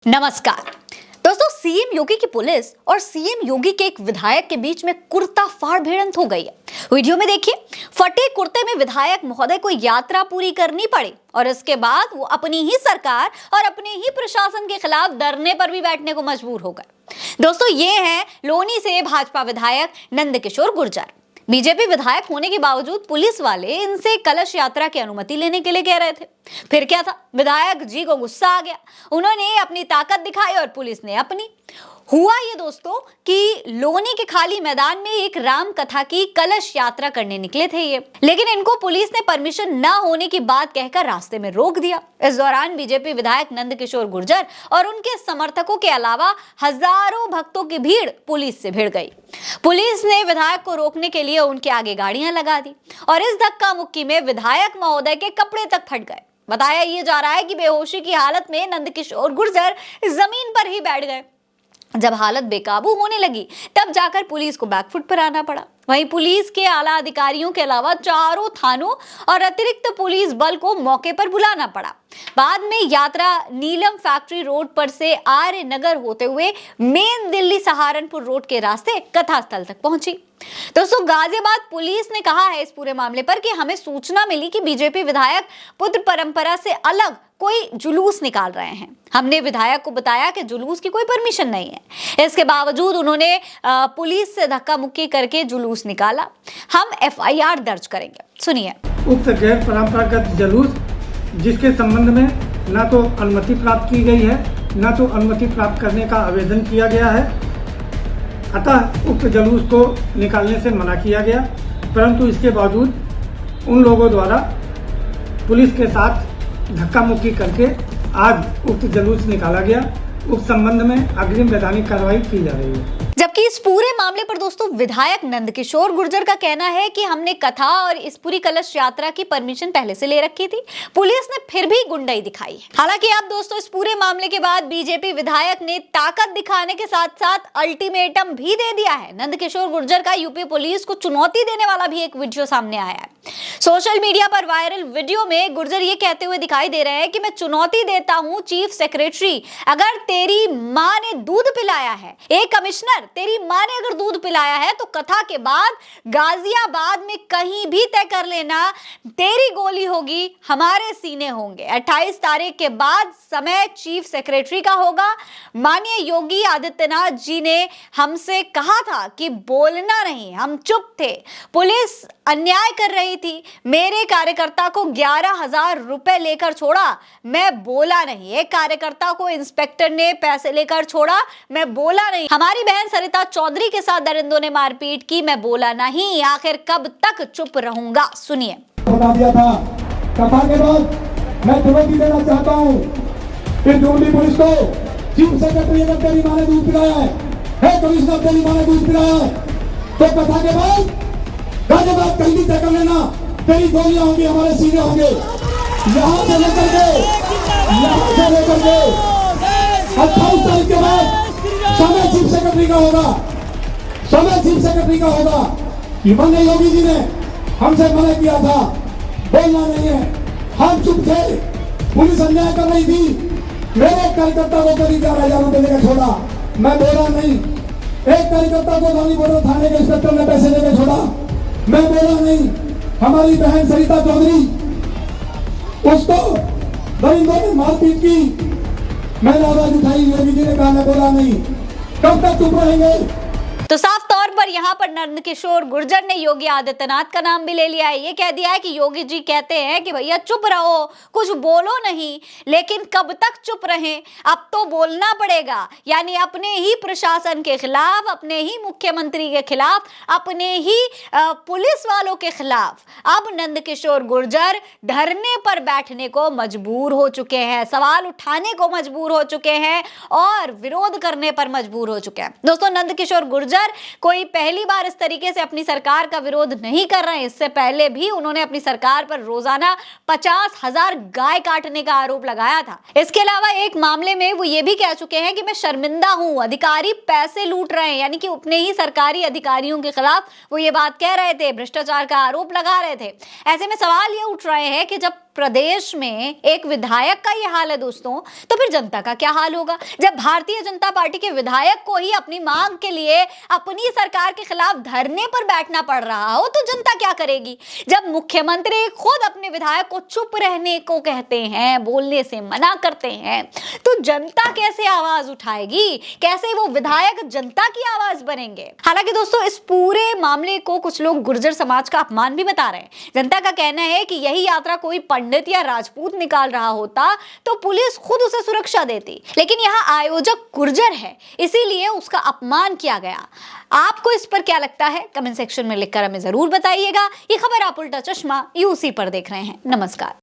नमस्कार दोस्तों, सीएम योगी की पुलिस और सीएम योगी के एक विधायक के बीच में कुर्ता फाड़ भिड़ंत हो गई है। वीडियो में देखिए, फटे कुर्ते में विधायक महोदय को यात्रा पूरी करनी पड़ी और इसके बाद वो अपनी ही सरकार और अपने ही प्रशासन के खिलाफ धरने पर भी बैठने को मजबूर हो गए। दोस्तों, ये है लोनी से भाजपा विधायक नंदकिशोर गुर्जर। बीजेपी विधायक होने के बावजूद पुलिस वाले इनसे कलश यात्रा की अनुमति लेने के लिए कह रहे थे। फिर क्या था, विधायक जी को गुस्सा आ गया, उन्होंने अपनी ताकत दिखाई और पुलिस ने अपनी। हुआ ये दोस्तों कि लोनी के खाली मैदान में एक राम कथा की कलश यात्रा करने निकले थे ये, लेकिन इनको पुलिस ने परमिशन न होने की बात कहकर रास्ते में रोक दिया। इस दौरान बीजेपी विधायक नंदकिशोर गुर्जर और उनके समर्थकों के अलावा हजारों भक्तों की भीड़ पुलिस से भिड़ गई। पुलिस ने विधायक को रोकने के लिए उनके आगे गाड़ियां लगा दी और इस धक्का मुक्की में विधायक महोदय के कपड़े तक फट गए। बताया ये जा रहा है कि बेहोशी की हालत में नंदकिशोर गुर्जर जमीन पर ही बैठ गए। जब हालत बेकाबू होने लगी तब जाकर पुलिस को बैकफुट पर आना पड़ा। वहीं पुलिस के आला अधिकारियों के अलावा चारों थानों और अतिरिक्त पुलिस बल को मौके पर बुलाना पड़ा। बाद में यात्रा नीलम फैक्ट्री रोड पर से आर्य नगर होते हुए मेन दिल्ली सहारनपुर रोड के रास्ते कथा स्थल तक पहुंची। दोस्तों, गाजियाबाद पुलिस ने कहा है इस पूरे मामले पर कि हमें सूचना मिली कि बीजेपी विधायक पुत्र परंपरा से अलग कोई जुलूस निकाल रहे हैं। हमने विधायक को बताया कि जुलूस की कोई परमिशन नहीं है। इसके बावजूद उन्होंने पुलिस से धक्का मुक्की करके जुलूस निकाला। हम एफआईआर दर्ज करेंगे, सुनिए। उक्त गैर परंपरागत जुलूस जिसके संबंध में न तो अनुमति प्राप्त की गई है, न तो अनुमति प्राप्त करने का आवेदन किया गया है, अतः उक्त जुलूस को निकालने से मना किया गया। परंतु इसके बावजूद उन लोगों द्वारा पुलिस के साथ धक्का मुक्की करके आज उक्त जुलूस निकाला गया। उस संबंध में अग्रिम वैधानिक कार्रवाई की जा रही है। जबकि इस पूरे मामले पर दोस्तों विधायक नंदकिशोर गुर्जर का कहना है कि हमने कथा और इस पूरी कलश यात्रा की परमिशन पहले से ले रखी थी, पुलिस ने फिर भी गुंडाई दिखाई है। हालांकि अब दोस्तों इस पूरे मामले के बाद बीजेपी विधायक ने ताकत दिखाने के साथ साथ अल्टीमेटम भी दे दिया है। नंदकिशोर गुर्जर का यूपी पुलिस को चुनौती देने वाला भी एक वीडियो सामने आया है। सोशल मीडिया पर वायरल वीडियो में गुर्जर ये कहते हुए दिखाई दे रहे हैं कि मैं चुनौती देता हूं चीफ सेक्रेटरी, अगर तेरी मां ने दूध पिलाया है, एक कमिश्नर तेरी मां ने अगर दूध पिलाया है तो कथा के बाद गाजियाबाद में कहीं भी तय कर लेना, तेरी गोली होगी, हमारे सीने होंगे। 28 तारीख के बाद समय चीफ सेक्रेटरी का होगा। माननीय योगी आदित्यनाथ जी ने हमसे कहा था कि बोलना नहीं, हम चुप थे। पुलिस अन्याय कर रही थी, मेरे कार्यकर्ता को 11,000 रुपए लेकर छोड़ा, मैं बोला नहीं। एक कार्यकर्ता को इंस्पेक्टर ने पैसे लेकर छोड़ा, मैं बोला नहीं। हमारी बहन सरिता चौधरी के साथ दरिंदों ने मारपीट की, मैं बोला नहीं। आखिर कब तक चुप रहूंगा, सुनिए। बता दिया था कथा के बाद मैं चुनौती देना चाहता हूं कि दिल्ली पुलिस को चीफ सेक्रेटरी अगर तेरी मां ने दूध पिलाया है, कमिश्नर तेरी मां ने दूध पिलाया है, तो कथा के बाद गाजियाबाद कहीं भी तय कर लेना, तेरी गोलियां होंगी, हमारे सीने होंगे। यहाँ से लेकर के 28 तारीख के बाद समय चीफ सेक्रेटरी का होगा, समय चीफ सेक्रेटरी का होगा। माननीय योगी जी ने हमसे मना किया था, बोलना नहीं है, हम चुप थे। पुलिस अन्याय कर रही थी, मेरे कार्यकर्ता को करीब 11,000 रुपए लेकर छोड़ा, मैं बोला नहीं। एक कार्यकर्ता को गांधी बॉर्डर थाने के इंस्पेक्टर ने पैसे लेकर छोड़ा, मैं बोला नहीं। हमारी बहन सरिता चौधरी, उसको दरिंदों ने मारपीट की, मैंने आवाज उठाई, योगी जी ने कहा मैं बोला नहीं। कब तक चुप रहेंगे? तो साफ तौर पर यहाँ पर नंदकिशोर गुर्जर ने योगी आदित्यनाथ का नाम भी ले लिया है। ये कह दिया है कि योगी जी कहते हैं कि भैया चुप रहो, कुछ बोलो नहीं। लेकिन कब तक चुप रहें, अब तो बोलना पड़ेगा। यानी अपने ही प्रशासन के खिलाफ, अपने ही मुख्यमंत्री के खिलाफ, अपने ही पुलिस वालों के खिलाफ अब नंदकिशोर गुर्जर धरने पर बैठने को मजबूर हो चुके हैं, सवाल उठाने को मजबूर हो चुके हैं और विरोध करने पर मजबूर हो चुके हैं। दोस्तों, नंदकिशोर गुर्जर कोई पहली बार इस तरीके से अपनी सरकार का विरोध नहीं कर रहे हैं। इससे पहले भी उन्होंने अपनी सरकार पर रोजाना 50,000 गाय काटने का आरोप लगाया था। इसके अलावा एक मामले में वो ये भी कह चुके हैं कि मैं शर्मिंदा हूं, अधिकारी पैसे लूट रहे हैं, यानी कि अपने ही सरकारी अधिकारियों के खिलाफ वो ये बात कह रहे थे, भ्रष्टाचार का आरोप लगा रहे थे। ऐसे में सवाल ये उठ रहे हैं कि जब प्रदेश में एक विधायक का ये हाल है दोस्तों, तो फिर जनता का क्या हाल होगा? जब भारतीय जनता पार्टी के विधायक को ही अपनी मांग के लिए अपनी सरकार के खिलाफ धरने पर बैठना पड़ रहा हो, तो जनता क्या करेगी? जब मुख्यमंत्री खुद अपने विधायक को चुप रहने को कहते हैं, बोलने से मना करते हैं, तो जनता कैसे आवाज उठाएगी? कैसे वो विधायक जनता की आवाज बनेंगे? हालांकि दोस्तों, इस पूरे मामले को कुछ लोग गुर्जर समाज का अपमान भी बता रहे हैं। जनता का कहना है कि यही यात्रा कोई पंडित या राजपूत निकाल रहा होता तो पुलिस खुद उसे सुरक्षा देती, लेकिन यहाँ आयोजक गुर्जर है, इसीलिए उसका अपमान किया गया। आपको इस पर क्या लगता है? कमेंट सेक्शन में लिखकर हमें जरूर बताइएगा। ये खबर आप उल्टा चश्मा यूसी पर देख रहे हैं। नमस्कार।